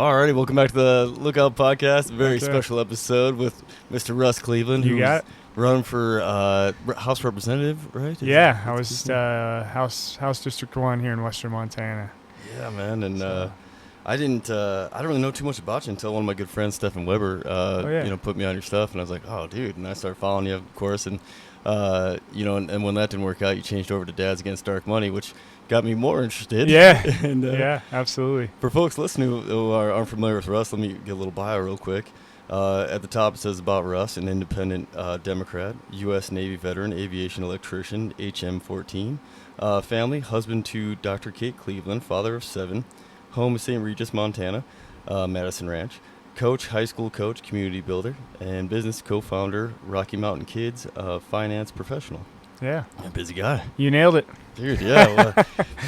Alrighty, welcome back to the Lookout Podcast. Very Okay. special episode with Mr. Russ Cleveland, You who's got it? running for House Representative, right? Yeah, I was House District 1 here in Western Montana. Yeah, man, and So- I didn't really know too much about you until one of my good friends, Stephen Weber, yeah. put me on your stuff, and I was like, oh, dude, and I started following you, of course, and and when that didn't work out, you changed over to Dads Against Dark Money, which got me more interested. Yeah, and yeah, absolutely. For folks listening who aren't familiar with Russ, let me get a little bio real quick. At the top, it says about Russ, an independent Democrat, U.S. Navy veteran, aviation electrician, HM14. Family, husband to Dr. Kate Cleveland, father of 7. Home is St. Regis, Montana, Madison Ranch. Coach, high school coach, community builder, and business co-founder, Rocky Mountain Kids, finance professional. Yeah, A busy guy. you nailed it. Dude, yeah. Well,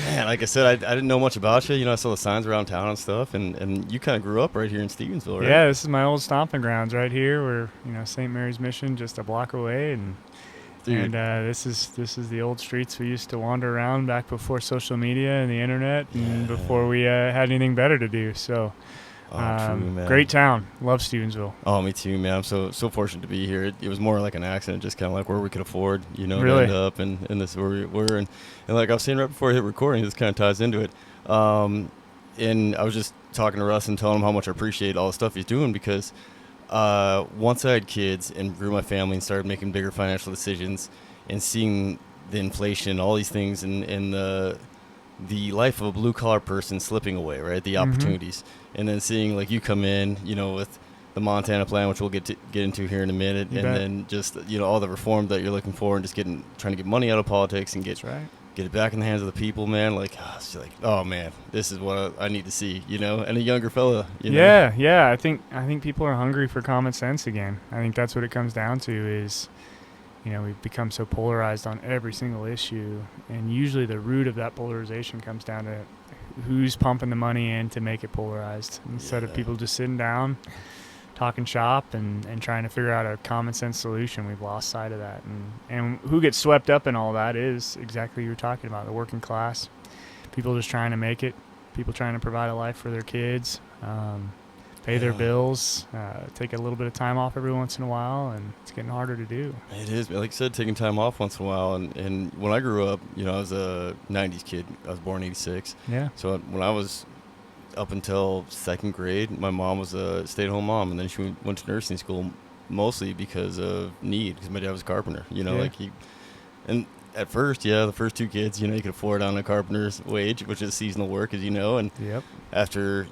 man, like I said, I didn't know much about you. I saw the signs around town and stuff, and you kind of grew up right here in Stevensville, right? Yeah, this is my old stomping grounds right here. We're St. Mary's Mission, just a block away, and Dude. this is the old streets we used to wander around back before social media and the internet, and before we had anything better to do. So. True, man. Great town. Love Stevensville. Oh, me too, man. I'm so fortunate to be here. It was more like an accident, just kind of like where we could afford, to Really? end up, and this is where we were. And like I was saying right before I hit recording, this kind of ties into it. And I was just talking to Russ and telling him how much I appreciate all the stuff he's doing because once I had kids and grew my family and started making bigger financial decisions and seeing the inflation, all these things, and the life of a blue-collar person slipping away, right? The opportunities. And then seeing, like, you come in, with the Montana plan, which we'll get into here in a minute, You and bet. then just, all the reform that you're looking for and just trying to get money out of politics and That's right. get it back in the hands of the people, man. It's like, oh, man, this is what I need to see, and a younger fella, Yeah. I think people are hungry for common sense again. I think that's what it comes down to is, we've become so polarized on every single issue, and usually the root of that polarization comes down to who's pumping the money in to make it polarized instead of people just sitting down, talking shop, and trying to figure out a common sense solution. We've lost sight of that, and who gets swept up in all that is exactly what you're talking about, the working class, people just trying to make it, people trying to provide a life for their kids, pay their bills, take a little bit of time off every once in a while, and it's getting harder to do. It is, like I said, taking time off once in a while. And when I grew up, I was a 90s kid. I was born in 86. Yeah. So when I was up until 2nd grade, my mom was a stay-at-home mom, and then she went to nursing school mostly because of need, because my dad was a carpenter, and at first, the first 2 kids, you could afford on a carpenter's wage, which is seasonal work, as you know, and Yep. after,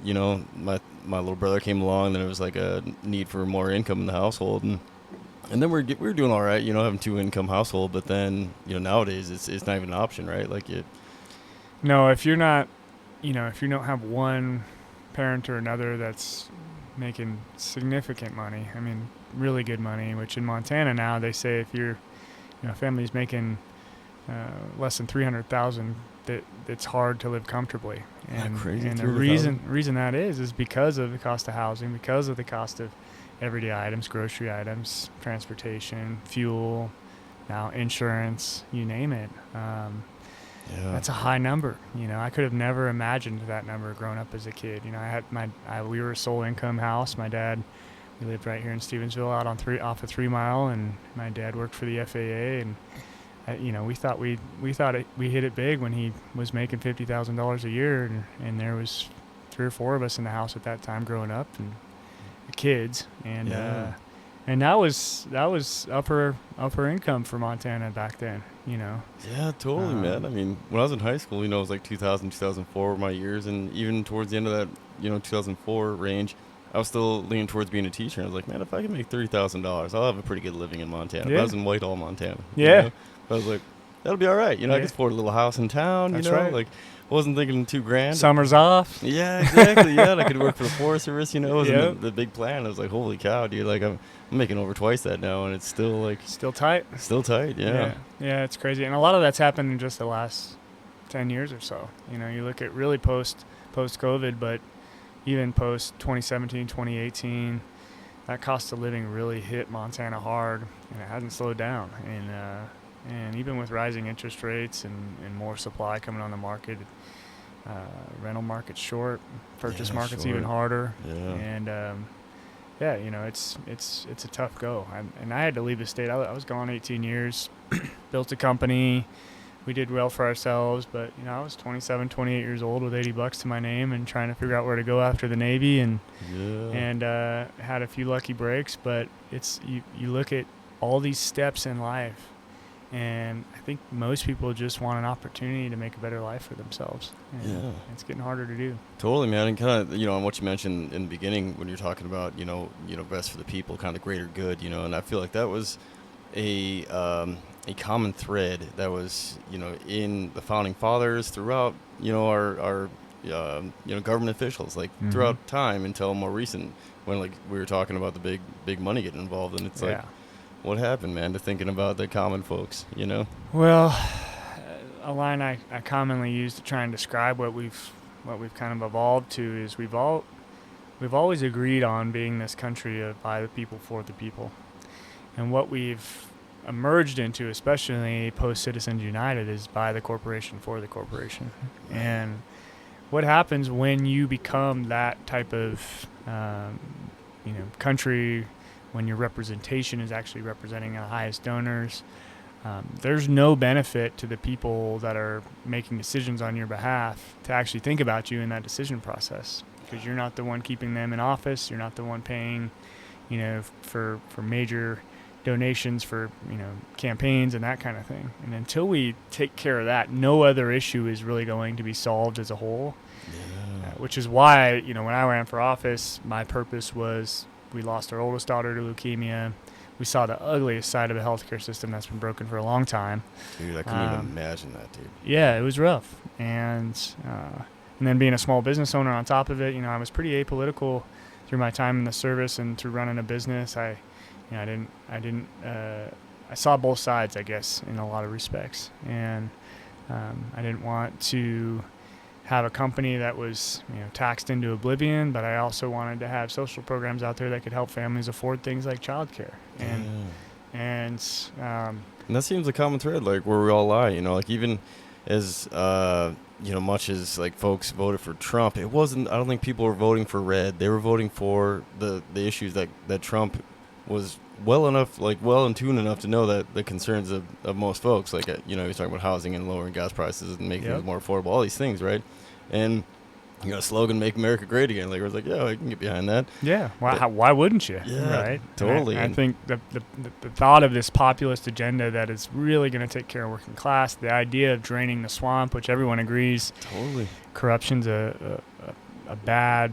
my little brother came along, then it was like a need for more income in the household, and then we were doing all right, having 2-income household, but then, nowadays it's not even an option, right? No, if you're not, if you don't have one parent or another that's making significant money, I mean, really good money, which in Montana now they say if your family's making less than $300,000, that it's hard to live comfortably. And, crazy, and the $300,000? reason that is because of the cost of housing, because of the cost of everyday items, grocery items, transportation, fuel, now insurance, you name it. That's a high number. I could have never imagined that number growing up as a kid. We were a sole income house. My dad, we lived right here in Stevensville out off of 3 Mile, and my dad worked for the FAA, and we thought we hit it big when he was making $50,000 a year, and there was 3 or 4 of us in the house at that time growing up, and kids, and that was upper income for Montana back then. Yeah, totally, man. I mean, when I was in high school, it was like 2000, 2004 were my years, and even towards the end of that, 2004 range, I was still leaning towards being a teacher. And I was like, man, if I can make $30,000, I'll have a pretty good living in Montana. Yeah. But I was in Whitehall, Montana. Yeah. I was like, that'll be all right. I could afford a little house in town. That's right. Like, I wasn't thinking $2 grand. Summers off. Yeah, exactly. Yeah, and I could work for the Forest Service. It was Yep. the big plan. I was like, holy cow, dude! Like, I'm making over twice that now, and it's still Still tight. Yeah. Yeah, it's crazy, and a lot of that's happened in just the last 10 years or so. You look at really post COVID, but even post 2017, 2018, that cost of living really hit Montana hard, and it hasn't slowed down. And even with rising interest rates and more supply coming on the market, Rental market's short. Purchase Yeah, market's sure. even harder. Yeah. And yeah, it's a tough go. And I had to leave the state. I was gone 18 years, built a company. We did well for ourselves, but I was 27, 28 years old with $80 to my name and trying to figure out where to go after the Navy, and had a few lucky breaks. But it's you look at all these steps in life, and I think most people just want an opportunity to make a better life for themselves. And Yeah. it's getting harder to do. Totally, man. And kind of, on what you mentioned in the beginning when you're talking about, best for the people, kind of greater good, and I feel like that was a common thread that was, in the founding fathers throughout, our government officials, like throughout time until more recent, when like we were talking about the big money getting involved, and it's like, what happened, man, to thinking about the common folks, Well, a line I commonly use to try and describe what we've kind of evolved to is we've always agreed on being this country of by the people for the people, and what we've emerged into, especially post Citizens United, is by the corporation for the corporation. And what happens when you become that type of country, when your representation is actually representing the highest donors? There's no benefit to the people that are making decisions on your behalf to actually think about you in that decision process, because you're not the one keeping them in office. You're not the one paying, for major donations for, campaigns and that kind of thing. And until we take care of that, no other issue is really going to be solved as a whole. Which is why, when I ran for office, my purpose was, we lost our oldest daughter to leukemia. We saw the ugliest side of a healthcare system that's been broken for a long time. Dude, I couldn't even imagine that, dude. Yeah, it was rough. And then being a small business owner on top of it, I was pretty apolitical through my time in the service and through running a business. I saw both sides, I guess, in a lot of respects. And I didn't want to have a company that was taxed into oblivion, but I also wanted to have social programs out there that could help families afford things like childcare. And that seems a common thread, like where we all lie, like even as much as like folks voted for Trump, I don't think people were voting for red. They were voting for the issues that Trump was well in tune enough to know that the concerns of most folks, like he's talking about housing and lowering gas prices and making things more affordable, all these things, right? And a slogan, "Make America Great Again." Like I was like, yeah, I can get behind that. Yeah, why wouldn't you? Yeah, right. Totally. I think the thought of this populist agenda that is really going to take care of working class, the idea of draining the swamp, which everyone agrees, totally, corruption's a bad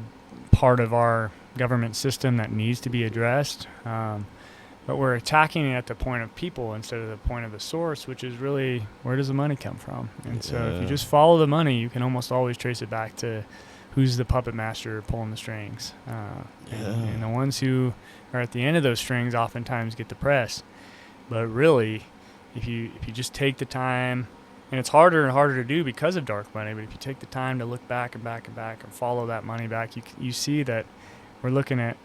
part of our government system that needs to be addressed. But we're attacking it at the point of people instead of the point of the source, which is really, where does the money come from? And so if you just follow the money, you can almost always trace it back to who's the puppet master pulling the strings. And the ones who are at the end of those strings oftentimes get the press. But really, if you just take the time, and it's harder and harder to do because of dark money, but if you take the time to look back and back and back and follow that money back, you see that we're looking at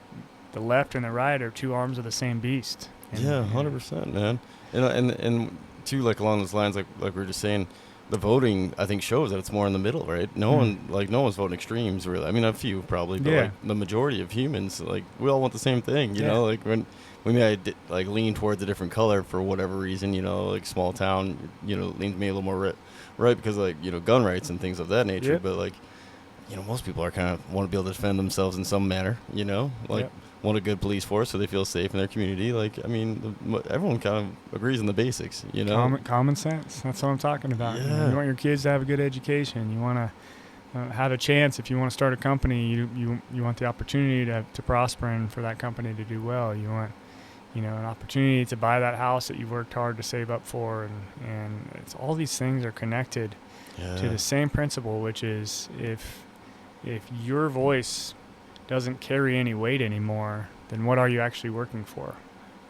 the left and the right are two arms of the same beast. And 100%, man. And too, like along those lines, like we were just saying, the voting I think shows that it's more in the middle, right? No one's voting extremes, really. I mean, a few probably, but like the majority of humans, like we all want the same thing, you know. Like when we may lean towards a different color for whatever reason, like small town, leans me a little more right because like gun rights and things of that nature. But like most people are kind of want to be able to defend themselves in some manner, want a good police force so they feel safe in their community. Like, I mean, everyone kind of agrees on the basics, Common sense. That's what I'm talking about. Yeah. You want your kids to have a good education. You want to have a chance. If you want to start a company, you want the opportunity to prosper and for that company to do well. You want, an opportunity to buy that house that you've worked hard to save up for. And it's all these things are connected to the same principle, which is if your voice doesn't carry any weight anymore, then what are you actually working for?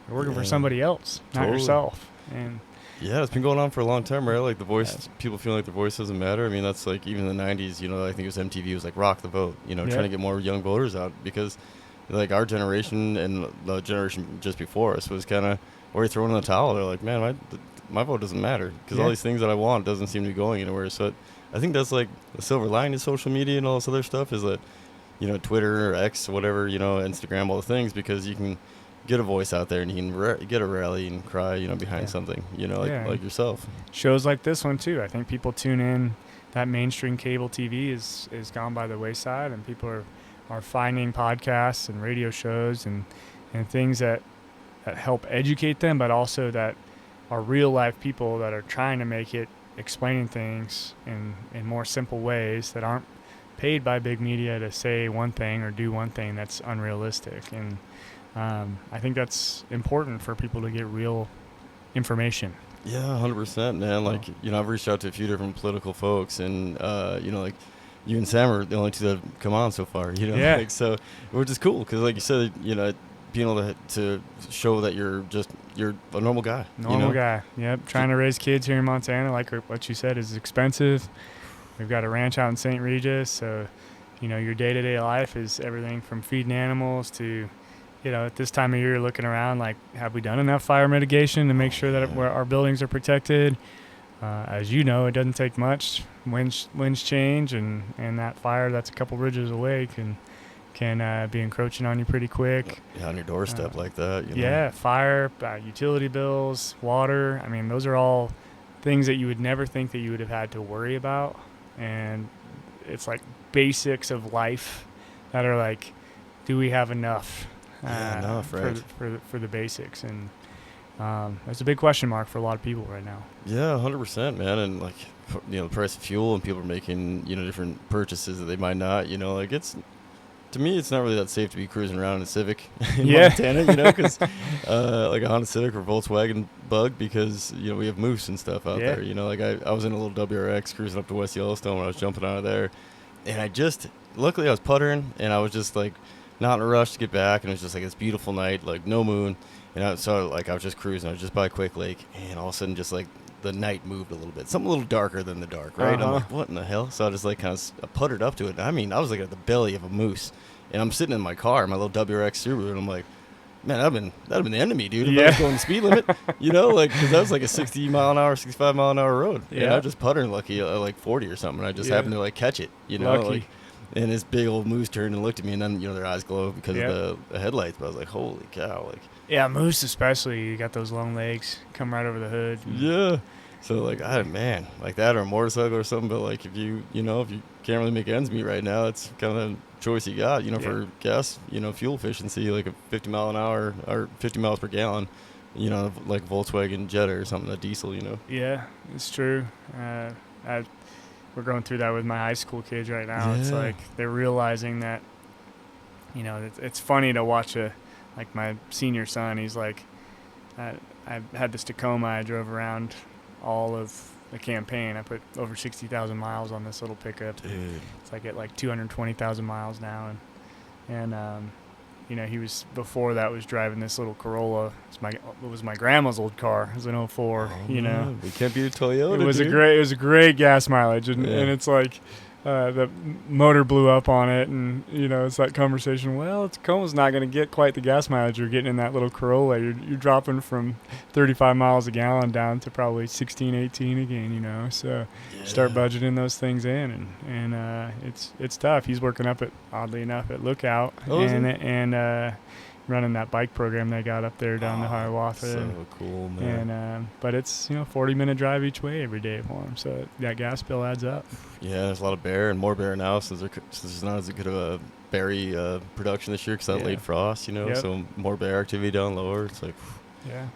You're working for somebody else, not yourself. And it's been going on for a long time, right? Like the voice, people feel like their voice doesn't matter. I mean, that's like even in the 90s, I think it was MTV was like rock the vote, trying to get more young voters out, because like our generation and the generation just before us was kind of already throwing in the towel. They're like, man, my vote doesn't matter because all these things that I want doesn't seem to be going anywhere. So I think that's like the silver lining to social media and all this other stuff is that, Twitter or X, whatever, Instagram, all the things, because you can get a voice out there and you can get a rally and cry, behind something, like yourself. Shows like this one too. I think people tune in. That mainstream cable TV is gone by the wayside, and people are finding podcasts and radio shows and things that help educate them, but also that are real life people that are trying to make it, explaining things in more simple ways that aren't paid by big media to say one thing or do one thing that's unrealistic. And I think that's important for people to get real information. Yeah, 100%, man. Like, I've reached out to a few different political folks, and, like, you and Sam are the only two that have come on so far, Yeah. Like, so, which is cool, because, like you said, being able to show that you're a normal guy. Normal guy, yep. Trying to raise kids here in Montana, like what you said, is expensive. We've got a ranch out in St. Regis, so, your day-to-day life is everything from feeding animals to, at this time of year, looking around like, have we done enough fire mitigation to make sure that our buildings are protected? As you know, it doesn't take much. Winds change, and that fire that's a couple ridges away can be encroaching on you pretty quick. Yeah, on your doorstep like that. Yeah, fire, utility bills, water. I mean, those are all things that you would never think that you would have had to worry about. And it's like basics of life that are like, do we have enough? Right. For the basics, and that's a big question mark for a lot of people right now. Yeah, 100%, man. And like, the price of fuel, and people are making different purchases that they might not. Like to me, it's not really that safe to be cruising around in a Civic in Montana. Because like a Honda Civic or Volkswagen Bug, because we have moose and stuff out there. Like I was in a little WRX cruising up to West Yellowstone when I was jumping out of there, and luckily I was puttering, and I was just like not in a rush to get back, and it was just like this beautiful night, like no moon, and I was just cruising. I was just by Quick Lake, and all of a sudden, just like the night moved a little bit, something a little darker than the dark, right? I'm like, what in the hell? So I just like kind of puttered up to it. I mean, I was like at the belly of a moose, and I'm sitting in my car, my little WRX Subaru, and I'm like, man, that'd have been the end of me, dude. If I was going the speed limit, like, because that was like a 60 mile an hour, 65 mile an hour road. Yeah, and I was just puttering lucky like 40 or something. And I just happened to like catch it, Lucky. like. And this big old moose turned and looked at me, and then their eyes glowed because of the headlights. But I was like, "Holy cow!" Like, yeah, moose especially. You got those long legs, come right over the hood. Yeah. So like, like that or a motorcycle or something. But like, if you can't really make ends meet right now, it's kind of the choice you got. For gas, fuel efficiency, like a 50 mile an hour or 50 miles per gallon. Like Volkswagen Jetta or something, a diesel. Yeah, it's true. We're going through that with my high school kids right now. It's like they're realizing that, it's funny to watch like my senior son. He's like, I had this Tacoma. I drove around all of the campaign. I put over 60,000 miles on this little pickup. Dude. It's like at like 220,000 miles now. And he was, before that, was driving this little Corolla. It was my grandma's old car. It was an 04, Man, we can't beat a Toyota, It was dude. a great gas mileage. And it's like, the motor blew up on it. And, it's that conversation, well, Tacoma's not going to get quite the gas mileage you're getting in that little Corolla. You're dropping from 35 miles a gallon down to probably 16, 18 again, So start budgeting those things in. And it's tough. He's working up oddly enough, at Lookout. And running that bike program they got up there down the Hiawatha. So cool, man. And but it's 40-minute drive each way every day for him, so that gas bill adds up. Yeah, there's a lot of bear and more bear now since there's not as good of a berry production this year because that late frost, so more bear activity down lower. It's like,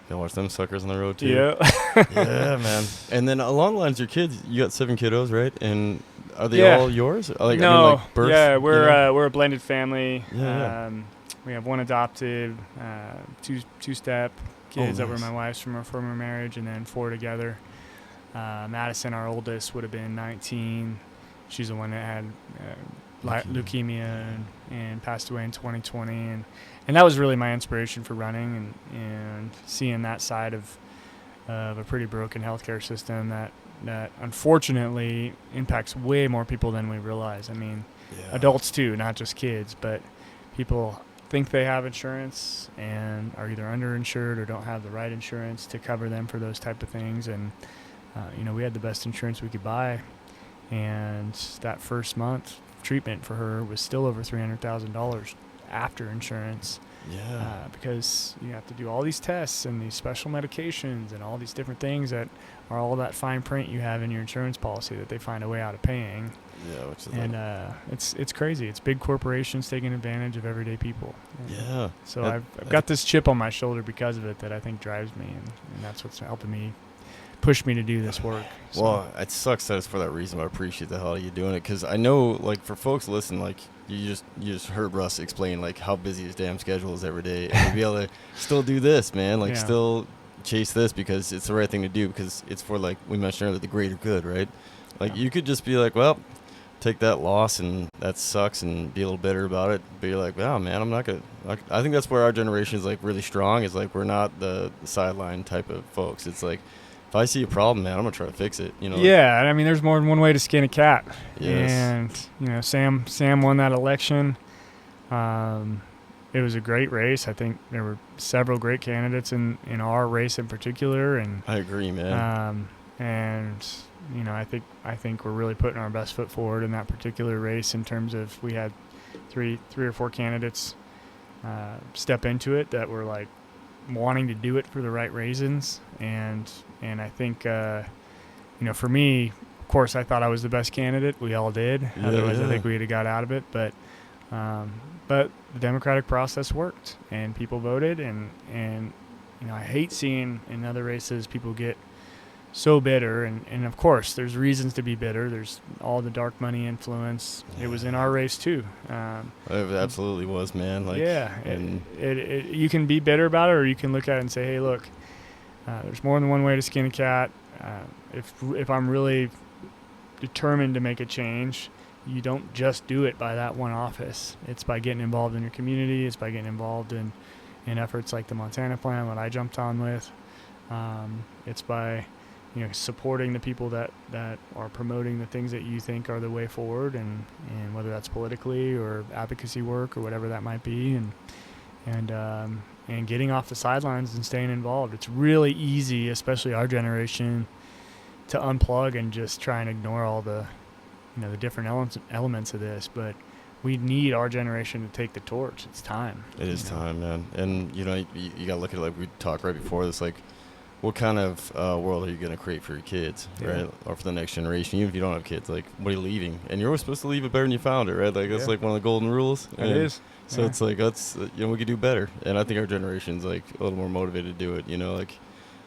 gotta watch them suckers on the road too. Yeah, man. And then along the lines of your kids, you got 7 kiddos, right? And are they all yours? Like, no, birth, we're a blended family. Yeah. We have one adopted, two-step kids that were my wife's from her former marriage, and then 4 together. Madison, our oldest, would have been 19. She's the one that had leukemia and passed away in 2020. And that was really my inspiration for running and seeing that side of a pretty broken healthcare system that unfortunately impacts way more people than we realize. I mean, adults too, not just kids, but people think they have insurance and are either underinsured or don't have the right insurance to cover them for those type of things. And we had the best insurance we could buy, and that first month treatment for her was still over $300,000 after insurance. Yeah. Because you have to do all these tests and these special medications and all these different things that are all that fine print you have in your insurance policy that they find a way out of paying. Yeah, which is it's crazy. It's big corporations taking advantage of everyday people. Yeah. So I've got this chip on my shoulder because of it that I think drives me, and that's what's helping me push me to do this work. So. Well, it sucks that it's for that reason, but I appreciate the hell of you doing it, because I know, like, for folks listening, like, you just heard Russ explain, like, how busy his damn schedule is every day, and to be able to still do this, man, like, still chase this because it's the right thing to do, because it's for, like we mentioned earlier, the greater good, right? Like, you could just be like, well, take that loss and that sucks and be a little bitter about it, but you're like, wow, man, I'm not gonna, like, I think that's where our generation is, like, really strong, is like, we're not the sideline type of folks. It's like, if I see a problem, man, I'm gonna try to fix it. Yeah, I mean, there's more than one way to skin a cat. Yes. And Sam won that election. It was a great race. I think there were several great candidates in our race in particular, and I agree, man. I think we're really putting our best foot forward in that particular race, in terms of, we had three or four candidates step into it that were like wanting to do it for the right reasons, and I think for me, of course, I thought I was the best candidate. We all did. Yeah, Otherwise, I think we'd have got out of it. But the democratic process worked, and people voted, and I hate seeing in other races people get so bitter, and of course there's reasons to be bitter. There's all the dark money influence. It was in our race too. It absolutely was, man. Like, and you can be bitter about it, or you can look at it and say, hey, look, there's more than one way to skin a cat. If I'm really determined to make a change, you don't just do it by that one office. It's by getting involved in your community. It's by getting involved in efforts like the Montana Plan, what I jumped on with. It's by supporting the people that are promoting the things that you think are the way forward, and whether that's politically or advocacy work or whatever that might be, and getting off the sidelines and staying involved. It's really easy, especially our generation, to unplug and just try and ignore all the the different elements of this, but we need our generation to take the torch. It's time. It is time, man. And you gotta look at it like we talked right before this, like, what kind of world are you going to create for your kids, right? Or for the next generation, even if you don't have kids, like, what are you leaving? And you're always supposed to leave it better than you found it, right? Like, that's like one of the golden rules. It is. So it's like, that's, we could do better. And I think our generation's, like, a little more motivated to do it, like,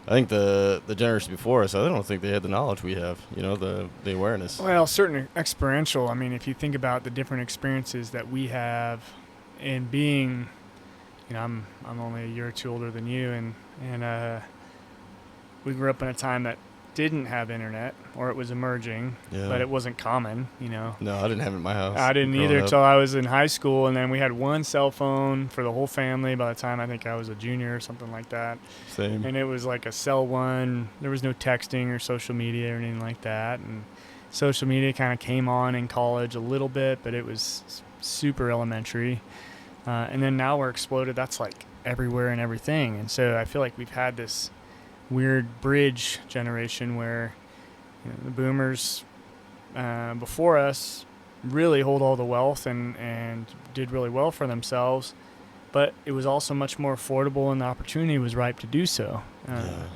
I think the generation before us, I don't think they had the knowledge we have, the awareness. Well, certainly experiential. I mean, if you think about the different experiences that we have in being, I'm only a year or two older than you, and we grew up in a time that didn't have internet, or it was emerging, but it wasn't common, No, I didn't have it in my house. I didn't either until I was in high school, and then we had one cell phone for the whole family by the time I think I was a junior or something like that. Same. And it was like a cell one. There was no texting or social media or anything like that. And social media kind of came on in college a little bit, but it was super elementary. And then now we're exploded. That's like everywhere and everything. And so I feel like we've had this weird bridge generation where the boomers before us really hold all the wealth and did really well for themselves, but it was also much more affordable, and the opportunity was ripe to do so.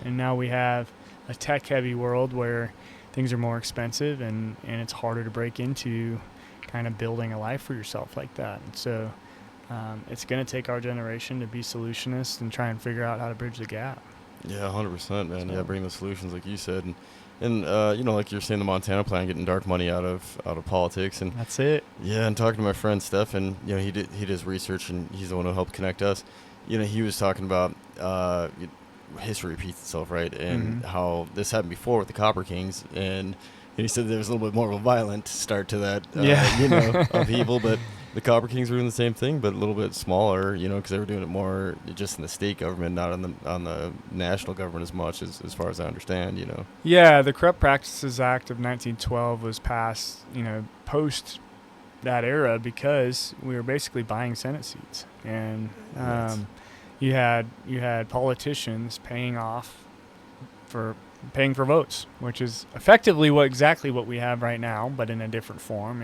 And now we have a tech-heavy world where things are more expensive, and it's harder to break into kind of building a life for yourself like that. And so it's going to take our generation to be solutionists and try and figure out how to bridge the gap. Yeah, 100%, man. So. Yeah, bring the solutions, like you said, and like you're saying, the Montana Plan, getting dark money out of politics, and that's it. Yeah, and talking to my friend Stefan, he does research, and he's the one who helped connect us. He was talking about history repeats itself, right, and how this happened before with the Copper Kings, and he said there was a little bit more of a violent start to that, upheaval, but the Copper Kings were doing the same thing, but a little bit smaller, because they were doing it more just in the state government, not on the national government as much, as far as I understand, Yeah, the Corrupt Practices Act of 1912 was passed, post that era because we were basically buying Senate seats, and Yes. you had politicians paying for votes, which is effectively exactly what we have right now, but in a different form.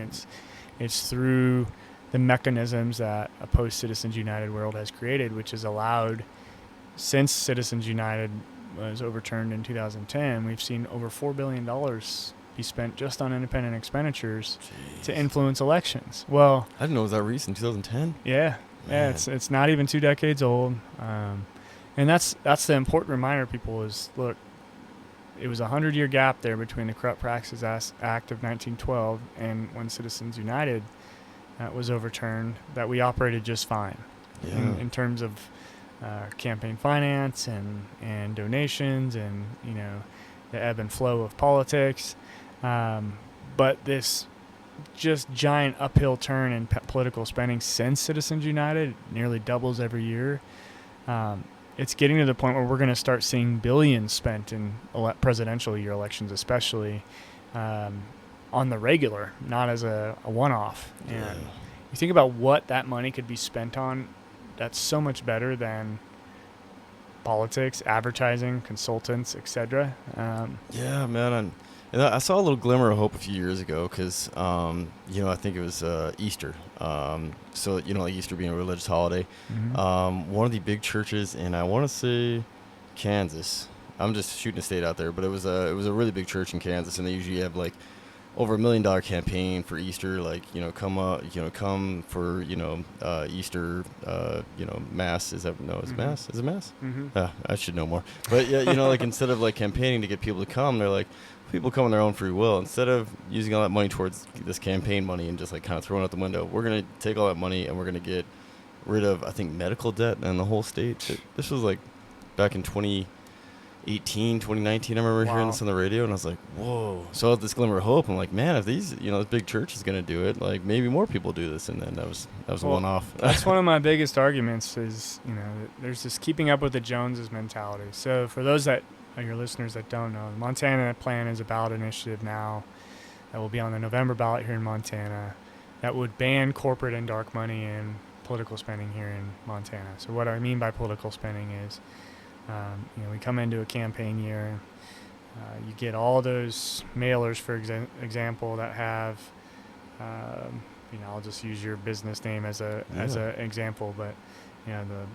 It's through the mechanisms that a post-Citizens United world has created, which has allowed, since Citizens United was overturned in 2010, we've seen over $4 billion be spent just on independent expenditures to Jeez. influence elections. Well, I didn't know it was that recent, 2010. yeah, Man. it's not even 2 decades old, and that's the important reminder, people, is look, it was a 100-year gap there between the Corrupt Practices Act of 1912 and when Citizens United was overturned, that we operated just fine Yeah. in terms of campaign finance and donations and the ebb and flow of politics. But this just giant uphill turn in political spending since Citizens United nearly doubles every year. It's getting to the point where we're going to start seeing billions spent in presidential year elections, especially on the regular, not as a one-off. Yeah. And you think about what that money could be spent on, that's so much better than politics, advertising, consultants, etc. Yeah, man. And I saw a little glimmer of hope a few years ago because, I think it was Easter. So, like Easter being a religious holiday. One of the big churches in, I want to say, Kansas. I'm just shooting a state out there, but it was a really big church in Kansas, and they usually have like over $1 million campaign for Easter, like come for Easter, mass. Is that no? Is it mass? Is it mass? I should know more. But yeah, like instead of like campaigning to get people to come, they're like, people come on their own free will. Instead of using all that money towards this campaign money and just like kind of throwing it out the window, we're gonna take all that money and we're gonna get rid of, I think, medical debt in the whole state. This was like back in 2018, 2019, I remember hearing this on the radio, and I was like, whoa. So I had this glimmer of hope. I'm like, man, if these, this big church is going to do it, like maybe more people do this. And then that was a one-off. That's one of my biggest arguments is, there's this keeping up with the Joneses mentality. So for those that are your listeners that don't know, the Montana plan is a ballot initiative now that will be on the November ballot here in Montana that would ban corporate and dark money in political spending here in Montana. So what I mean by political spending is, we come into a campaign year, you get all those mailers, for example, that have, I'll just use your business name as an example, but the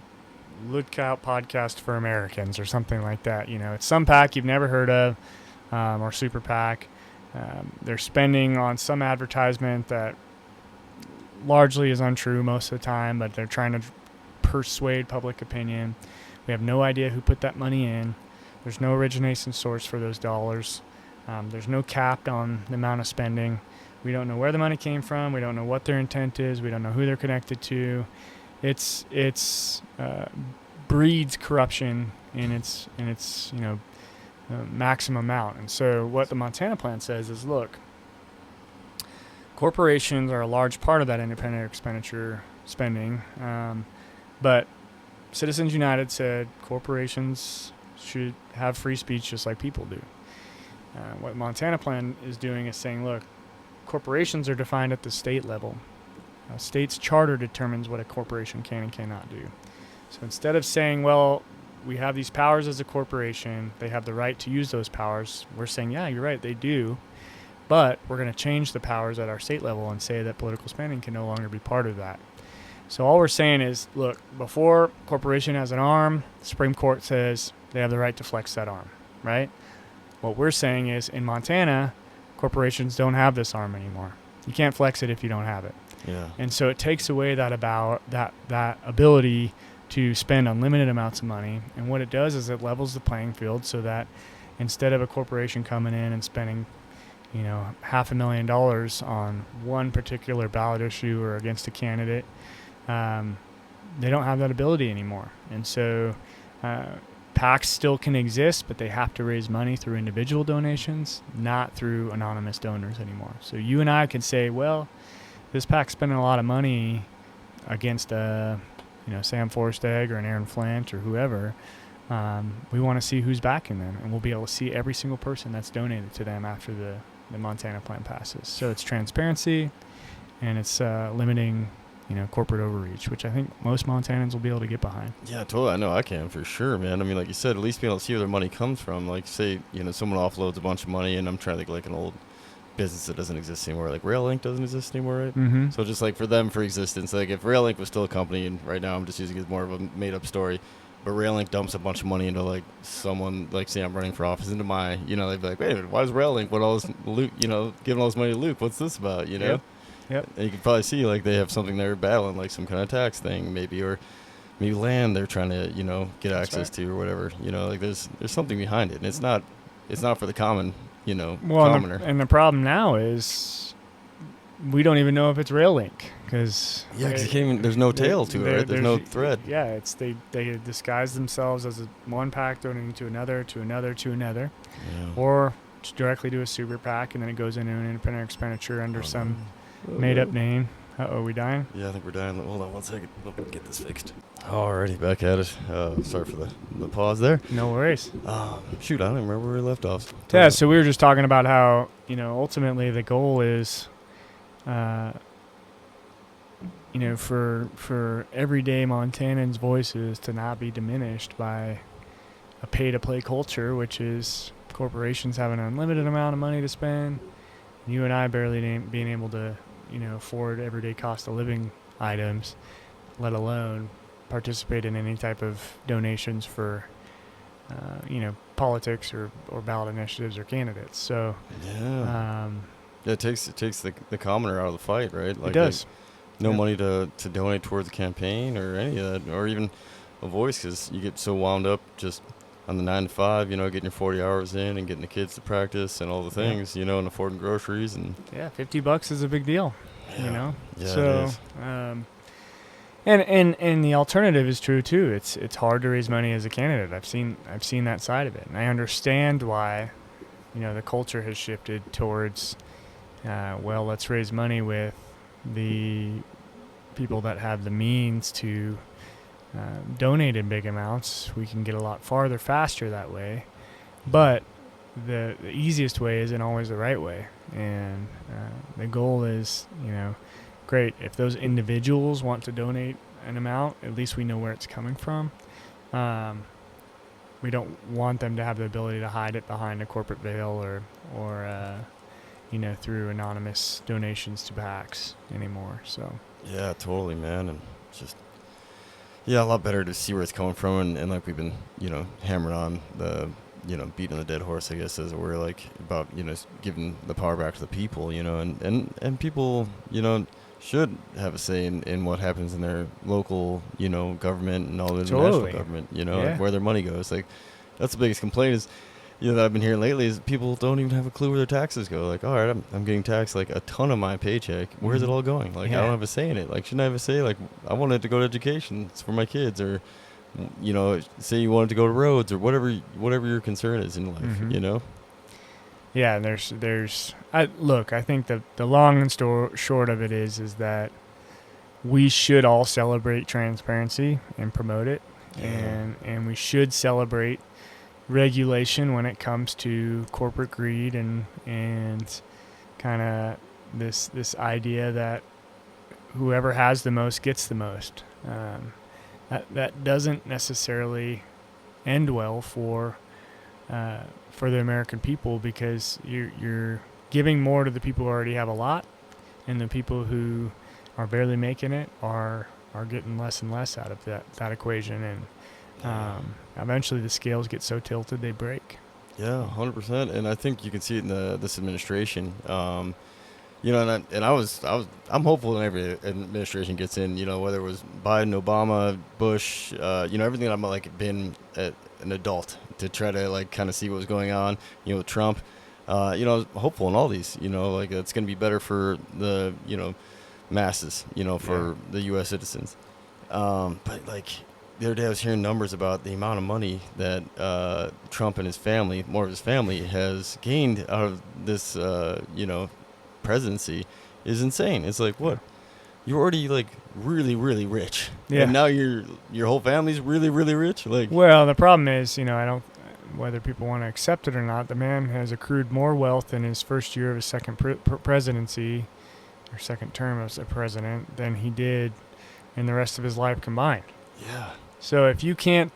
Look Out Podcast for Americans or something like that. It's some PAC you've never heard of, or super PAC. They're spending on some advertisement that largely is untrue most of the time, but they're trying to persuade public opinion. We have no idea who put that money in. There's no origination source for those dollars. There's no cap on the amount of spending. We don't know where the money came from. We don't know what their intent is. We don't know who they're connected to. It's breeds corruption in its maximum amount. And so what the Montana plan says is, look, corporations are a large part of that independent expenditure spending, but Citizens United said corporations should have free speech just like people do. What Montana plan is doing is saying, look, corporations are defined at the state level. A state's charter determines what a corporation can and cannot do. So instead of saying, well, we have these powers as a corporation, they have the right to use those powers, we're saying, yeah, you're right, they do. But we're going to change the powers at our state level and say that political spending can no longer be part of that. So all we're saying is, look, before a corporation has an arm, the Supreme Court says they have the right to flex that arm, right? What we're saying is, in Montana, corporations don't have this arm anymore. You can't flex it if you don't have it. Yeah. And so it takes away that ability to spend unlimited amounts of money. And what it does is it levels the playing field so that instead of a corporation coming in and spending $500,000 on one particular ballot issue or against a candidate, they don't have that ability anymore. And so PACs still can exist, but they have to raise money through individual donations, not through anonymous donors anymore. So you and I can say, well, this PAC's spending a lot of money against Sam Forstag or an Aaron Flint or whoever. We want to see who's backing them, and we'll be able to see every single person that's donated to them after the Montana plan passes. So it's transparency, and it's limiting, corporate overreach, which I think most Montanans will be able to get behind. Yeah, totally. I know I can for sure, man. I mean, like you said, at least being able to see where their money comes from. Like, say, someone offloads a bunch of money, and I'm trying to think like an old business that doesn't exist anymore. Like RailLink doesn't exist anymore, right? Mm-hmm. So just like for them, for existence, like if RailLink was still a company, and right now I'm just using it as more of a made-up story, but RailLink dumps a bunch of money into like someone, like say I'm running for office, into my, they'd be like, wait a minute, why is RailLink what all this Luke, giving all this money to Luke? What's this about, Yep. And you can probably see like they have something they're battling, like some kind of tax thing, maybe, or maybe land they're trying to, get That's access right. to or whatever. Like there's something behind it, and it's not for the common, Well, commoner. and the problem now is we don't even know if it's RailLink because there's no tail to it, right? There's no thread. Yeah, it's they disguise themselves as one pack donating to another, Yeah. or directly to a super PAC, and then it goes into an independent expenditure under some made-up name. Uh-oh, we dying? Yeah, I think we're dying. Hold on one second. Let me get this fixed. Alrighty, back at it. Sorry for the pause there. No worries. Shoot, I don't even remember where we left off. Yeah, so we were just talking about how, ultimately the goal is, for everyday Montanans' voices to not be diminished by a pay-to-play culture, which is corporations have an unlimited amount of money to spend, and you and I barely being able to, afford everyday cost of living items, let alone participate in any type of donations for, politics or ballot initiatives or candidates. So, yeah, it takes the commoner out of the fight, right? Like it does. no money to donate towards the campaign or any of that, or even a voice, because you get so wound up just on the 9 to 5, getting your 40 hours in and getting the kids to practice and all the things, and affording groceries and $50 is a big deal, Yeah, So, it is. and the alternative is true too. It's hard to raise money as a candidate. I've seen that side of it, and I understand why, the culture has shifted towards, let's raise money with the people that have the means to donate in big amounts. We can get a lot farther faster that way, but the easiest way isn't always the right way, and the goal is, great if those individuals want to donate an amount, at least we know where it's coming from. We don't want them to have the ability to hide it behind a corporate veil or through anonymous donations to PACs anymore. So Yeah, totally, man. And just, a lot better to see where it's coming from. And like we've been, hammering on the, beating the dead horse, I guess, as it were, like about, giving the power back to the people, and people, should have a say in what happens in their local, government and all the national government, like where their money goes. Like that's the biggest complaint is, that I've been hearing lately is people don't even have a clue where their taxes go. Like, all right, I'm getting taxed like a ton of my paycheck. Where's it all going? Like, I don't have a say in it. Like, shouldn't I have a say? Like, I wanted to go to education. It's for my kids, or, say you wanted to go to roads or whatever your concern is in life, Yeah, and I think the long and short of it is that we should all celebrate transparency and promote it, and we should celebrate regulation when it comes to corporate greed and kind of this idea that whoever has the most gets the most. That doesn't necessarily end well for the American people, because you're giving more to the people who already have a lot, and the people who are barely making it are getting less and less out of that equation, and eventually the scales get so tilted they break. Yeah, 100%. And I think you can see it in this administration. I'm hopeful when every administration gets in, whether it was Biden, Obama, Bush, everything. I'm like been an adult to try to like kind of see what was going on, with Trump. I was hopeful in all these, like it's going to be better for the, masses, for the U.S. citizens. But like the other day I was hearing numbers about the amount of money that Trump and his family, more of his family, has gained out of this, presidency is insane. It's like, what? You're already like really, really rich. Yeah. And now your whole family's really, really rich. Like, well, the problem is, I don't, whether people want to accept it or not, the man has accrued more wealth in his first year of his second presidency or second term as a president than he did in the rest of his life combined. Yeah. So if you can't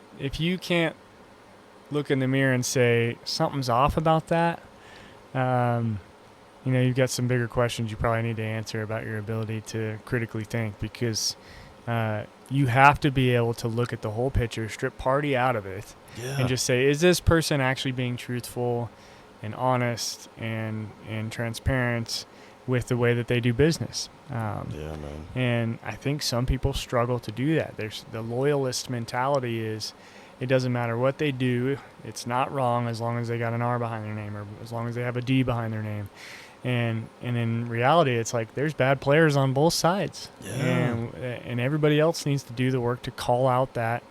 look in the mirror and say something's off about that, you've got some bigger questions you probably need to answer about your ability to critically think, because you have to be able to look at the whole picture, strip party out of it, and just say, is this person actually being truthful and honest and transparent with the way that they do business? Man. And I think some people struggle to do that. There's the loyalist mentality is, it doesn't matter what they do, it's not wrong as long as they got an R behind their name, or as long as they have a D behind their name. And in reality, it's like there's bad players on both sides. Yeah. And everybody else needs to do the work to call out that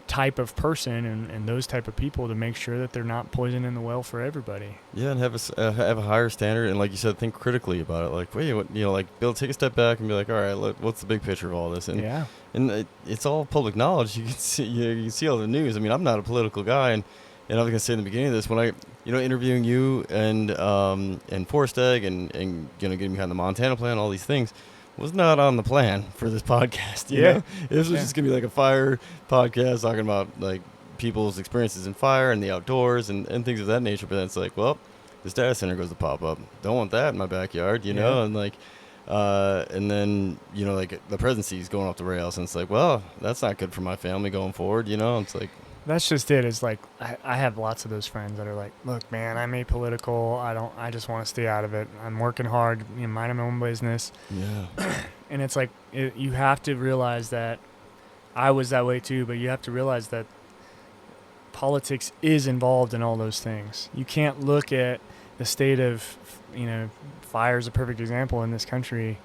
type of person and those type of people, to make sure that they're not poisoning the well for everybody. Yeah, and have a higher standard, and like you said, think critically about it. Like, wait, what, like be able to take a step back and be like, all right, look, what's the big picture of all this? And it's all public knowledge. You can see, you can see all the news. I mean, I'm not a political guy, and I was gonna say in the beginning of this, when I, interviewing you and Forest Egg and getting behind the Montana plan, all these things was not on the plan for this podcast. You know? This was just gonna be like a fire podcast talking about like people's experiences in fire and the outdoors and things of that nature. But then it's like, well, this data center goes to pop up. Don't want that in my backyard, know? And like, and then, like the presidency is going off the rails, and it's like, well, that's not good for my family going forward. It's like, that's just it. Is like, I have lots of those friends that are like, look, man, I'm apolitical. I just want to stay out of it. I'm working hard, minding my own business. Yeah. And it's like, you have to realize that I was that way too, but you have to realize that politics is involved in all those things. You can't look at the state of, fire is a perfect example in this country,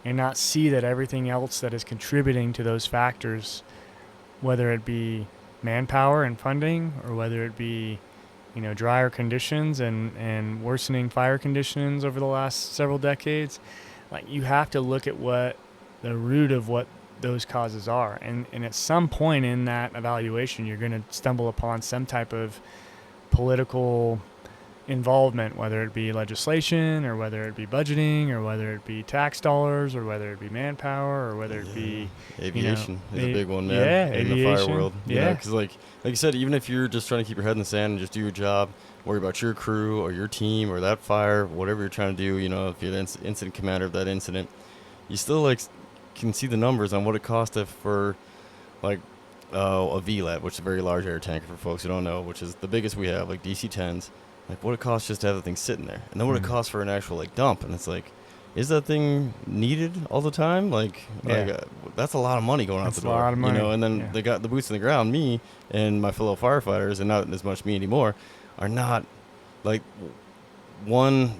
and not see that everything else that is contributing to those factors, whether it be manpower and funding, or whether it be, drier conditions and worsening fire conditions over the last several decades, like you have to look at what the root of what those causes are. And at some point in that evaluation, you're going to stumble upon some type of political involvement, whether it be legislation, or whether it be budgeting, or whether it be tax dollars, or whether it be manpower, or whether it be aviation is a big one, man. Yeah, in aviation, the fire world. Because like you said, even if you're just trying to keep your head in the sand and just do your job, worry about your crew or your team or that fire, whatever you're trying to do, if you're the incident commander of that incident, you still like can see the numbers on what it costs for like a VLAT, which is a very large air tanker for folks who don't know, which is the biggest we have, like DC-10s. Like what it costs just to have the thing sitting there, and then what it costs for an actual like dump, and it's like, is that thing needed all the time? Like that's a lot of money going out the door. That's a lot of money. And then they got the boots on the ground. Me and my fellow firefighters, and not as much me anymore, are not like one.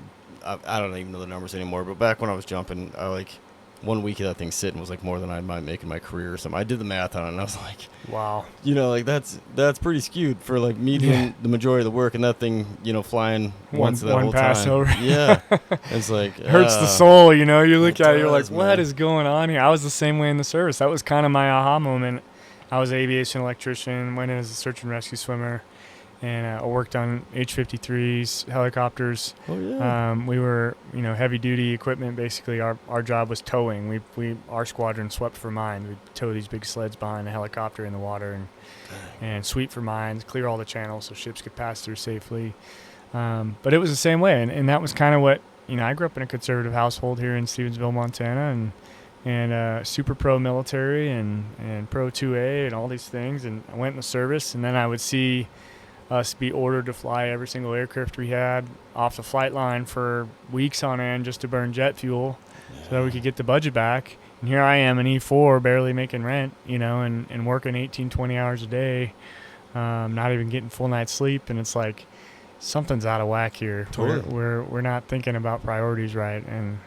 I don't even know the numbers anymore. But back when I was jumping, I like 1 week of that thing sitting was like more than I might make in my career or something. I did the math on it, and I was like, wow, like that's pretty skewed for like me doing the majority of the work, and that thing, flying once that whole pass time. Over. Yeah, it's like hurts the soul. You look at it, you're like, what is going on here? I was the same way in the service. That was kind of my aha moment. I was an aviation electrician, went in as a search and rescue swimmer, and I worked on H-53s, helicopters. Oh, yeah. We were, heavy duty equipment. Basically, our job was towing. Our squadron swept for mines. We'd tow these big sleds behind a helicopter in the water and sweep for mines, clear all the channels so ships could pass through safely. But it was the same way, and that was kind of what, I grew up in a conservative household here in Stevensville, Montana, and super pro military and pro 2A and all these things. And I went in the service, and then I would see us be ordered to fly every single aircraft we had off the flight line for weeks on end just to burn jet fuel so that we could get the budget back. And here I am in E4 barely making rent, and working 18, 20 hours a day, not even getting full night's sleep. And it's like, something's out of whack here. Totally. We're not thinking about priorities right. And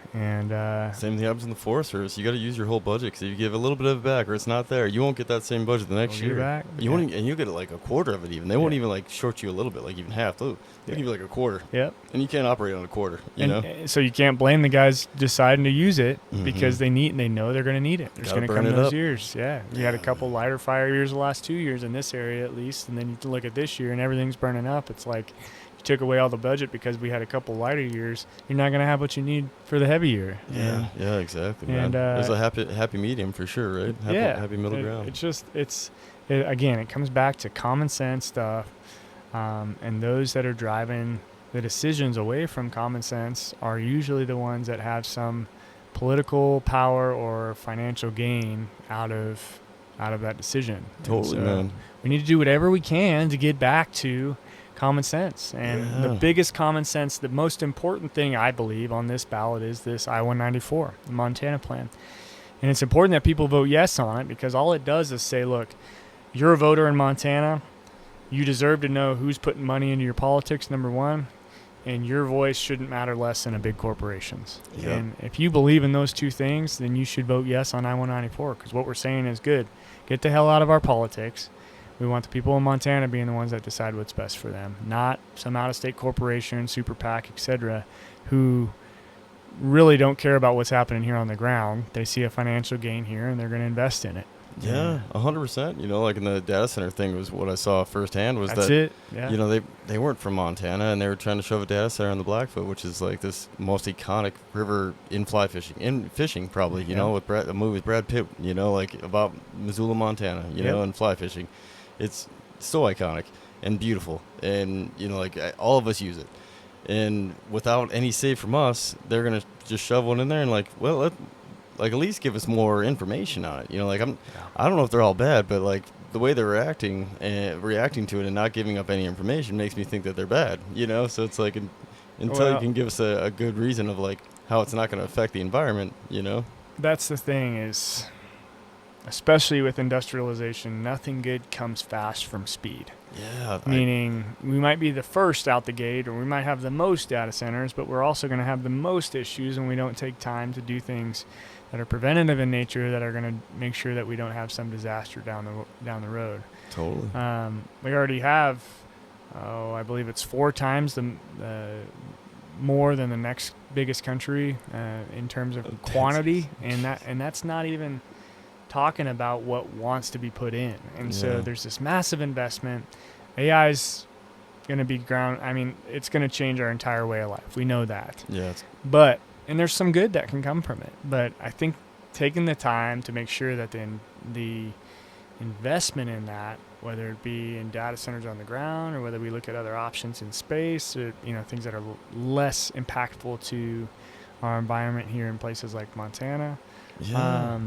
same thing happens in the Forest Service. You got to use your whole budget, because if you give a little bit of it back or it's not there, you won't get that same budget the next year. Back? You won't, and you get like a quarter of it even. They won't even like short you a little bit, like even half. They'll give you like a quarter. Yep. And you can't operate on a quarter. You know. So you can't blame the guys deciding to use it because they know they're going to need it. There's going to come those years. Yeah. You had a couple lighter fire years the last 2 years in this area at least, and then you look at this year and everything's burning up. It's like, took away all the budget because we had a couple lighter years, you're not going to have what you need for the heavy year. Yeah, exactly, man. And There's a happy medium for sure, right? Happy middle ground. Again, it comes back to common sense stuff, and those that are driving the decisions away from common sense are usually the ones that have some political power or financial gain out of that decision. Totally, man. We need to do whatever we can to get back to common sense. And the biggest common sense, the most important thing I believe on this ballot is this I-194, the Montana plan. And it's important that people vote yes on it, because all it does is say, look, you're a voter in Montana. You deserve to know who's putting money into your politics, number one. And your voice shouldn't matter less than a big corporation's. Yep. And if you believe in those two things, then you should vote yes on I-194, because what we're saying is good. Get the hell out of our politics. We want the people in Montana being the ones that decide what's best for them, not some out-of-state corporation, super PAC, etc., who really don't care about what's happening here on the ground. They see a financial gain here, and they're going to invest in it. Yeah, 100%. You know, like in the data center thing was what I saw firsthand was That's that, it. Yeah. you know, they weren't from Montana, and they were trying to shove a data center on the Blackfoot, which is like this most iconic river in fishing probably, you know, with a movie with Brad Pitt, you know, like about Missoula, Montana, you know, and fly fishing. It's so iconic and beautiful, and, you know, like all of us use it. And without any say from us, they're going to just shove one in there and like, well, like at least give us more information on it. You know, like I don't know if they're all bad, but like the way they're reacting to it and not giving up any information makes me think that they're bad, you know? So it's like until you can give us a good reason of like how it's not going to affect the environment, you know? That's the thing is, especially with industrialization, nothing good comes fast from speed. Yeah. Meaning we might be the first out the gate, or we might have the most data centers, but we're also going to have the most issues when we don't take time to do things that are preventative in nature that are going to make sure that we don't have some disaster down the road. Totally. We already have, I believe it's 4 times the more than the next biggest country in terms of quantity, and that's not even talking about what wants to be put in. And so there's this massive investment. AI is going to be it's going to change our entire way of life. We know that. Yeah. And there's some good that can come from it. But I think taking the time to make sure that the investment in that, whether it be in data centers on the ground or whether we look at other options in space, or, you know, things that are less impactful to our environment here in places like Montana. Yeah.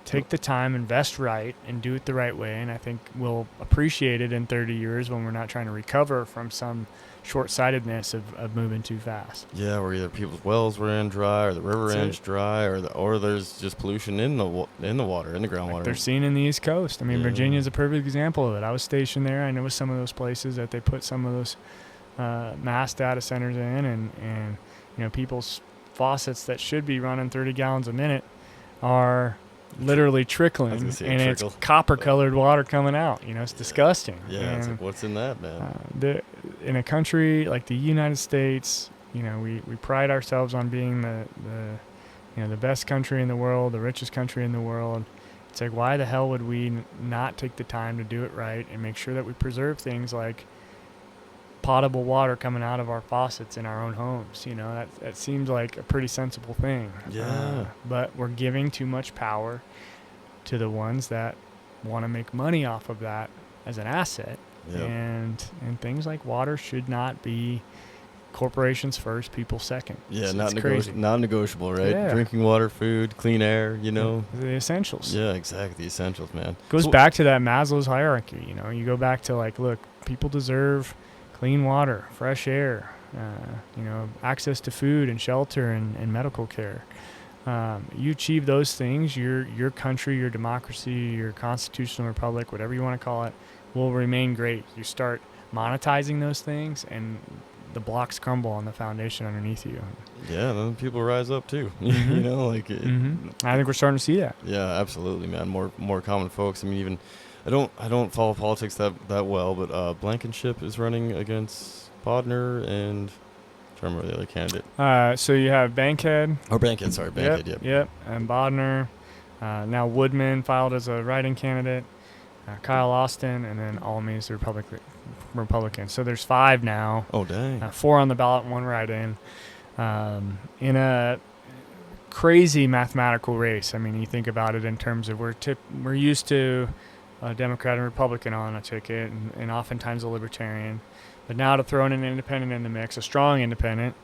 Take the time, invest right, and do it the right way. And I think we'll appreciate it in 30 years when we're not trying to recover from some short-sightedness of moving too fast. Yeah, where either people's wells were in dry, or the river end's dry, or there's just pollution in the water, in the groundwater. Like they're seeing in the East Coast. I mean, Virginia is a perfect example of it. I was stationed there. I know some of those places that they put some of those mass data centers in, and you know, people's faucets that should be running 30 gallons a minute are literally trickling, and it's copper-colored water coming out. You know, it's disgusting. Yeah, it's like, what's in that, man? In a country like the United States, you know, we pride ourselves on being the best country in the world, the richest country in the world. It's like, why the hell would we not take the time to do it right and make sure that we preserve things like potable water coming out of our faucets in our own homes? You know, that seems like a pretty sensible thing. Yeah. But we're giving too much power to the ones that want to make money off of that as an asset. Yep. And things like water should not be corporations first, people second. Yeah, it's non-negotiable, right? Yeah. Drinking water, food, clean air, you know. The essentials. Yeah, exactly, the essentials, man. Goes back to that Maslow's hierarchy, you know. You go back to like, look, people deserve clean water, fresh air, you know, access to food and shelter and medical care. You achieve those things, your country, your democracy, your constitutional republic, whatever you want to call it, will remain great. You start monetizing those things, and the blocks crumble on the foundation underneath you. Yeah, then people rise up too. Mm-hmm. You know, like I think we're starting to see that. Yeah, absolutely, man. More common folks. I mean, even I don't follow politics that well, but Blankenship is running against Bodner, and I'm trying to remember the other candidate. So you have Bankhead. Oh, Bankhead, Yep, and Bodner. Now Woodman filed as a write-in candidate. Kyle Austin, and then Almey's the Republicans. So there's 5 now. Oh, dang. 4 on the ballot, 1 write-in. In a crazy mathematical race. I mean, you think about it in terms of we're used to a Democrat and Republican on a ticket, and oftentimes a Libertarian. But now to throw in an independent in the mix, a strong independent,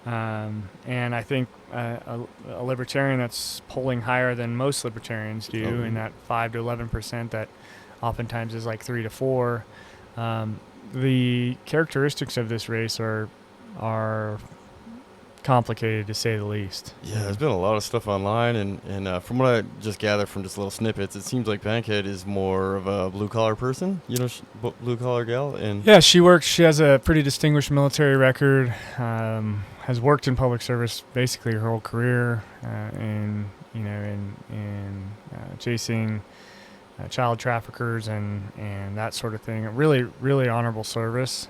and I think a Libertarian that's polling higher than most Libertarians do, in that 5 to 11% that oftentimes is like 3 to 4. The characteristics of this race are complicated, to say the least. Yeah, there's been a lot of stuff online, and from what I just gathered from just little snippets, it seems like Bankhead is more of a blue-collar person, blue-collar gal. And yeah, she has a pretty distinguished military record, has worked in public service basically her whole career, in chasing child traffickers and that sort of thing. A really, really honorable service.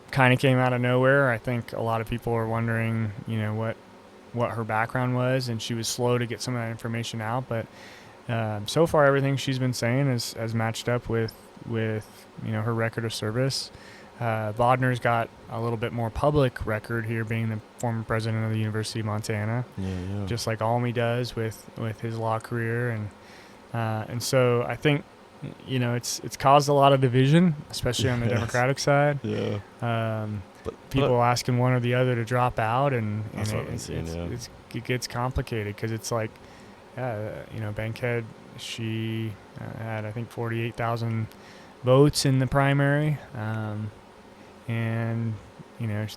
Kind of came out of nowhere. I think a lot of people are wondering, what her background was, and she was slow to get some of that information out. But so far, everything she's been saying has matched up with her record of service. Bodner's got a little bit more public record here, being the former president of the University of Montana, just like Almy does with his law career, and so I think. It's caused a lot of division, especially on the Democratic side. Yeah. People asking one or the other to drop out, and it gets complicated because it's like, Bankhead, she had, I think, 48,000 votes in the primary, and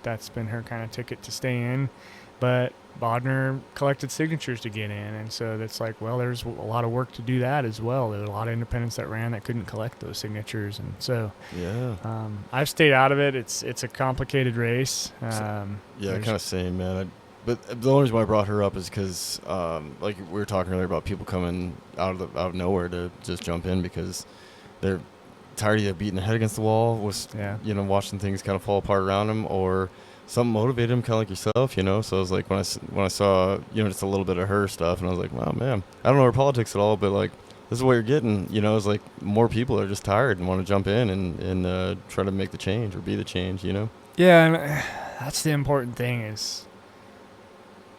that's been her kind of ticket to stay in. But Bodner collected signatures to get in, and so that's like, well, there's a lot of work to do that as well. There were a lot of independents that ran that couldn't collect those signatures, and so I've stayed out of it. It's a complicated race. Kind of same, man. But the only reason why I brought her up is because, like we were talking earlier about people coming out of nowhere to just jump in because they're tired of either beating their head against the wall, watching things kind of fall apart around them, or something motivated him, kind of like yourself, So I was like, when I saw, just a little bit of her stuff, and I was like, wow, man, I don't know her politics at all, but like, this is what you're getting, It's like more people are just tired and want to jump in and try to make the change or be the change, Yeah, and that's the important thing is,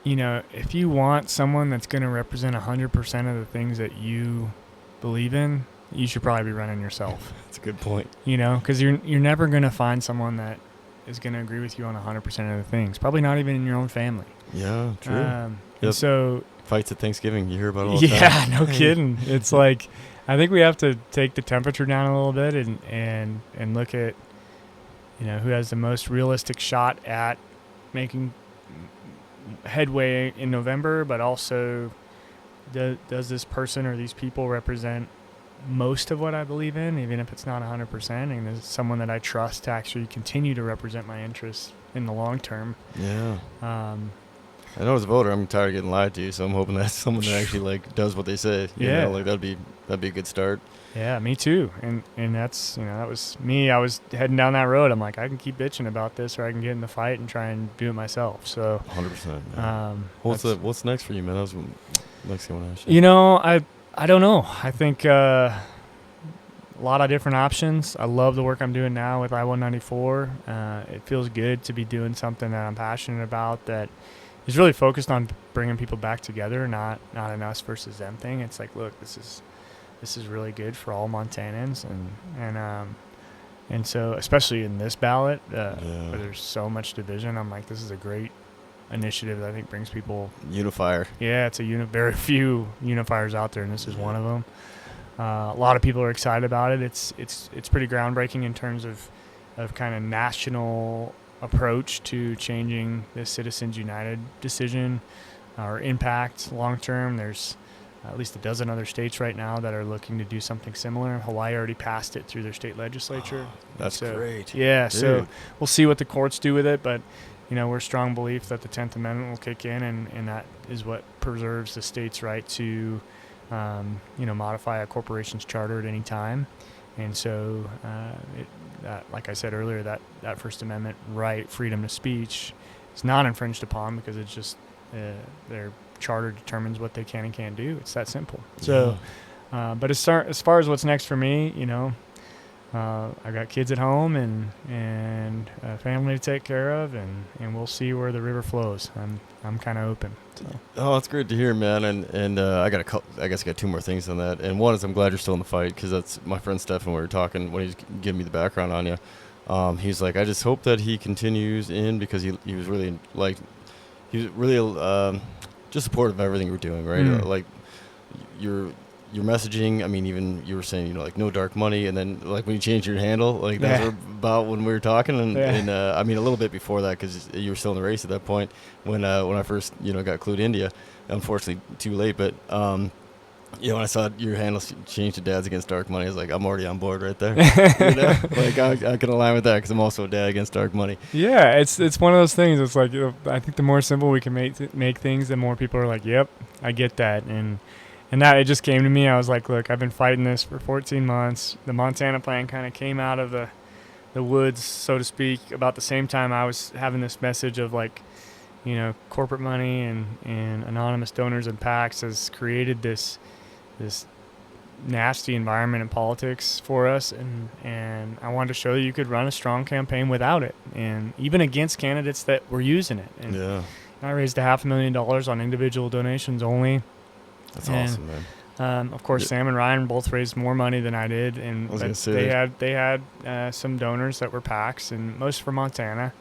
if you want someone that's going to represent 100% of the things that you believe in, you should probably be running yourself. That's a good point. Because you're never going to find someone that is going to agree with you on 100% of the things. Probably not even in your own family. Yeah, true. And so fights at Thanksgiving, you hear about it all the time. Yeah, no kidding. It's like, I think we have to take the temperature down a little bit and look at, who has the most realistic shot at making headway in November, but also does this person or these people represent most of what I believe in, even if it's not 100%, and there's someone that I trust to actually continue to represent my interests in the long term. Yeah. I know as a voter, I'm tired of getting lied to, so I'm hoping that's someone that actually does what they say. That'd be a good start. Yeah, me too. And that's that was me. I was heading down that road. I'm like, I can keep bitching about this, or I can get in the fight and try and do it myself. So 100%. What's next for you, man? That was next thing I want to ask you. I don't know. I think a lot of different options. I love the work I'm doing now with Ep.130. It feels good to be doing something that I'm passionate about that is really focused on bringing people back together, not an us versus them thing. It's like, look, this is really good for all Montanans, and so especially in this ballot where there's so much division, I'm like, this is a great initiative that I think brings people unifier. Yeah, it's very few unifiers out there, and this is one of them. A lot of people are excited about it. It's pretty groundbreaking in terms of kind of national approach to changing the Citizens United decision or impact long term. There's at least a dozen other states right now that are looking to do something similar. Hawaii already passed it through their state legislature. That's great. Yeah, dude. So we'll see what the courts do with it, but we're strong belief that the 10th Amendment will kick in, and that is what preserves the state's right to, modify a corporation's charter at any time. And so, like I said earlier, that First Amendment right, freedom to speech, is not infringed upon because it's just their charter determines what they can and can't do. It's that simple. So, but as far as what's next for me, I got kids at home and a family to take care of, and we'll see where the river flows. I'm kind of open. So. Oh, that's great to hear, man. And I I guess I got two more things on that. And one is I'm glad you're still in the fight because that's my friend Stefan. We were talking when he was giving me the background on you. He's like, I just hope that he continues in because he was really like he was really just supportive of everything we're doing, right? Like your your messaging. I mean, even you were saying, like no dark money, and then like when you changed your handle, like that was about when we were talking, and I mean a little bit before that because you were still in the race at that point when I first got clued India. Unfortunately, too late, but. When I saw your handle change to Dads Against Dark Money, I was like, I'm already on board right there. Like I can align with that because I'm also a dad against dark money. Yeah, it's one of those things. It's like I think the more simple we can make things, the more people are like, "Yep, I get that." And that it just came to me. I was like, "Look, I've been fighting this for 14 months. The Montana plan kind of came out of the woods, so to speak, about the same time I was having this message of like, corporate money and anonymous donors and PACs has created this nasty environment in politics for us, and I wanted to show you could run a strong campaign without it, and even against candidates that were using it. And I raised $500,000 on individual donations only. That's awesome, man. Of course, Sam and Ryan both raised more money than I did, and they had some donors that were PACs, and most for Montana.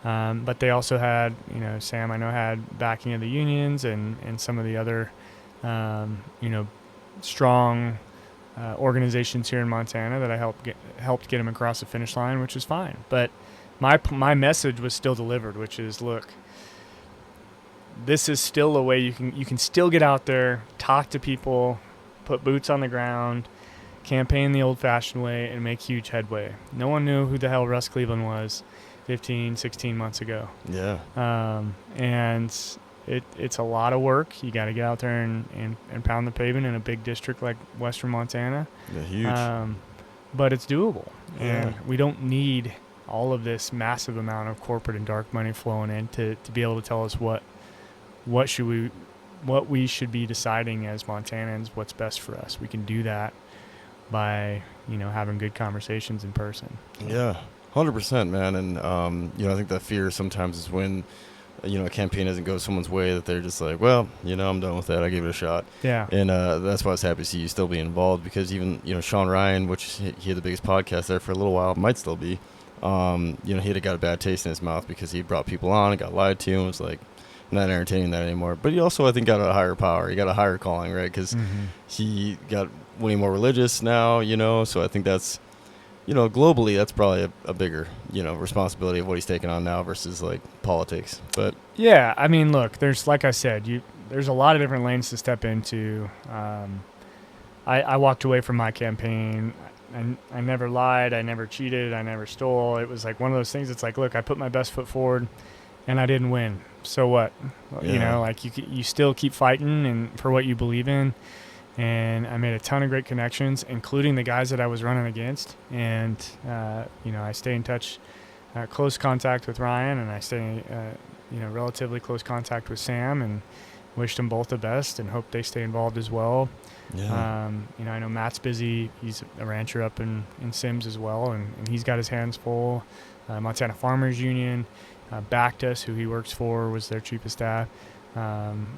But they also had, Sam I know had backing of the unions and some of the other, strong organizations here in Montana that I helped get him across the finish line, which is fine. But my message was still delivered, which is, look, this is still a way you can still get out there, talk to people, put boots on the ground, campaign the old-fashioned way, and make huge headway. No one knew who the hell Russ Cleveland was 15, 16 months ago. Yeah. And it's a lot of work. You got to get out there and pound the pavement in a big district like Western Montana. Yeah, huge. But it's doable. Yeah. And we don't need all of this massive amount of corporate and dark money flowing in to be able to tell us what we should be deciding as Montanans, what's best for us. We can do that by, having good conversations in person. Yeah, 100%, man. And, I think that fear sometimes is when, a campaign doesn't go someone's way that they're just like, well, I'm done with that. I gave it a shot. Yeah. And that's why I was happy to see you still be involved because even, Sean Ryan, which he had the biggest podcast there for a little while, might still be, he had got a bad taste in his mouth because he brought people on and got lied to and was like, not entertaining that anymore. But he also, I think, got a higher power. He got a higher calling, right? Because he got way more religious now, so I think that's, globally, that's probably a bigger, responsibility of what he's taking on now versus like politics. But yeah, I mean, look, there's, like I said, there's a lot of different lanes to step into. I walked away from my campaign. I never lied. I never cheated. I never stole. It was like one of those things. It's like, look, I put my best foot forward and I didn't win. So what? Yeah. Like you still keep fighting and for what you believe in. And I made a ton of great connections, including the guys that I was running against. And, I stay in touch, close contact with Ryan, and I stay, relatively close contact with Sam, and wished them both the best and hope they stay involved as well. Yeah. I know Matt's busy. He's a rancher up in Sims as well, and he's got his hands full. Montana Farmers Union backed us, who he works for, was their chief of staff.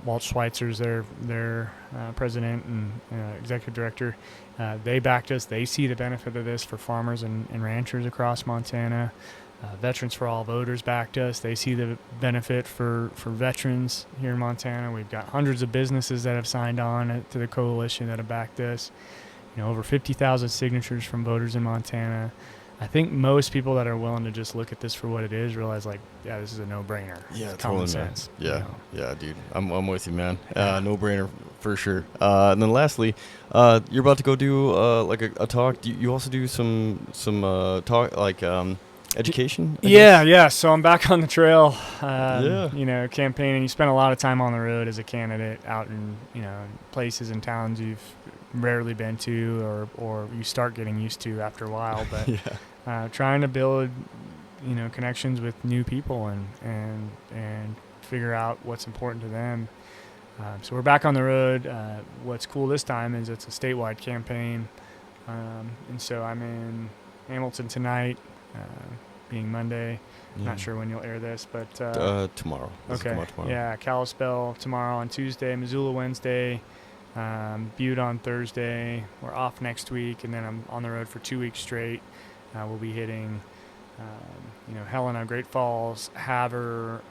Walt Schweitzer's their president and executive director. They backed us. They see the benefit of this for farmers and ranchers across Montana. Veterans for All Voters backed us. They see the benefit for veterans here in Montana. We've got hundreds of businesses that have signed on to the coalition that have backed us. Over 50,000 signatures from voters in Montana. I think most people that are willing to just look at this for what it is realize, like, yeah, this is a no-brainer. Yeah, it's common totally, sense. Man. Yeah, dude. I'm with you, man. No-brainer for sure. And then lastly, you're about to go do like a talk. Do you also do some talk like education? Yeah. So I'm back on the trail. Campaigning. You spend a lot of time on the road as a candidate, out in places and towns you've rarely been to, or you start getting used to after a while. But trying to build connections with new people and figure out what's important to them. So we're back on the road. What's cool this time is it's a statewide campaign, and so I'm in Hamilton tonight, being Monday. Yeah. Not sure when you'll air this, but tomorrow. This will okay. come out tomorrow. Yeah, Kalispell tomorrow on Tuesday, Missoula Wednesday, Butte on Thursday. We're off next week, and then I'm on the road for 2 weeks straight. We'll be hitting, Helena, Great Falls, Havre,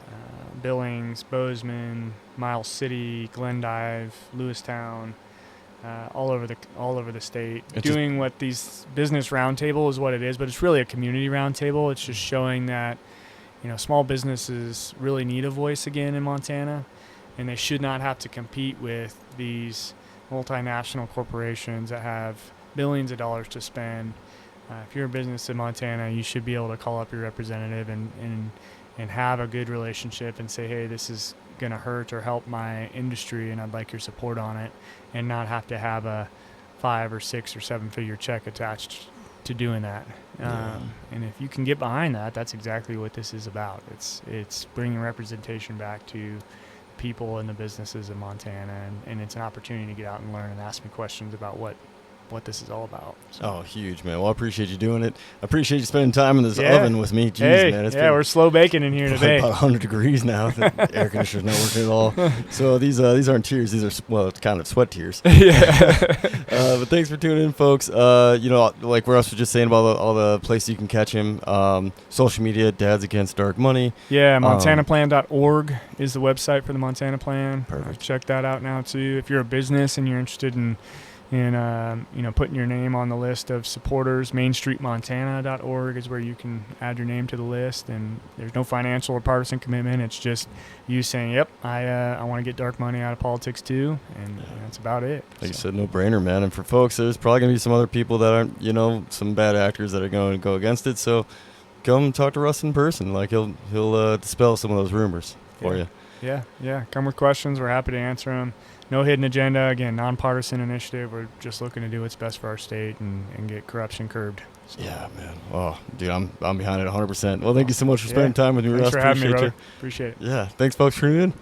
Billings, Bozeman, Miles City, Glendive, Lewistown, all over the state. It's doing what these business roundtable is what it is, but it's really a community roundtable. It's just showing that small businesses really need a voice again in Montana, and they should not have to compete with these multinational corporations that have billions of dollars to spend. If you're a business in Montana, you should be able to call up your representative and have a good relationship and say, hey, this is going to hurt or help my industry, and I'd like your support on it, and not have to have a 5 or 6 or 7 figure check attached to doing that. And if you can get behind that, that's exactly what this is about. It's bringing representation back to people and the businesses in Montana, and it's an opportunity to get out and learn and ask me questions about what this is all about. So. Oh, huge, man. Well, I appreciate you doing it. I appreciate you spending time in this oven with me. Jeez, hey, man. It's we're slow baking in here today. About 100 degrees now. The air conditioner's not working at all. So these aren't tears. These are, it's kind of sweat tears. But thanks for tuning in, folks. Like Russ was just saying about all the places you can catch him. Social media, Dads Against Dark Money. Yeah, montanaplan.org is the website for the Montana Plan. Perfect. Check that out now, too. If you're a business and you're interested in putting your name on the list of supporters, mainstreetmontana.org is where you can add your name to the list, and there's no financial or partisan commitment. It's just you saying, yep, I want to get dark money out of politics too, and that's about it. Like you said, no brainer, man. And for folks, there's probably going to be some other people that aren't, some bad actors that are going to go against it, so come talk to Russ in person. Like he'll dispel some of those rumors for you. Yeah. Come with questions. We're happy to answer them. No hidden agenda. Again, nonpartisan initiative. We're just looking to do what's best for our state and get corruption curbed. So. Yeah, man. Oh, dude, I'm behind it 100%. Well, thank you so much for spending time with me, Russ. Thanks for having me, brother. You. Appreciate it. Yeah. Thanks, folks, for tuning in.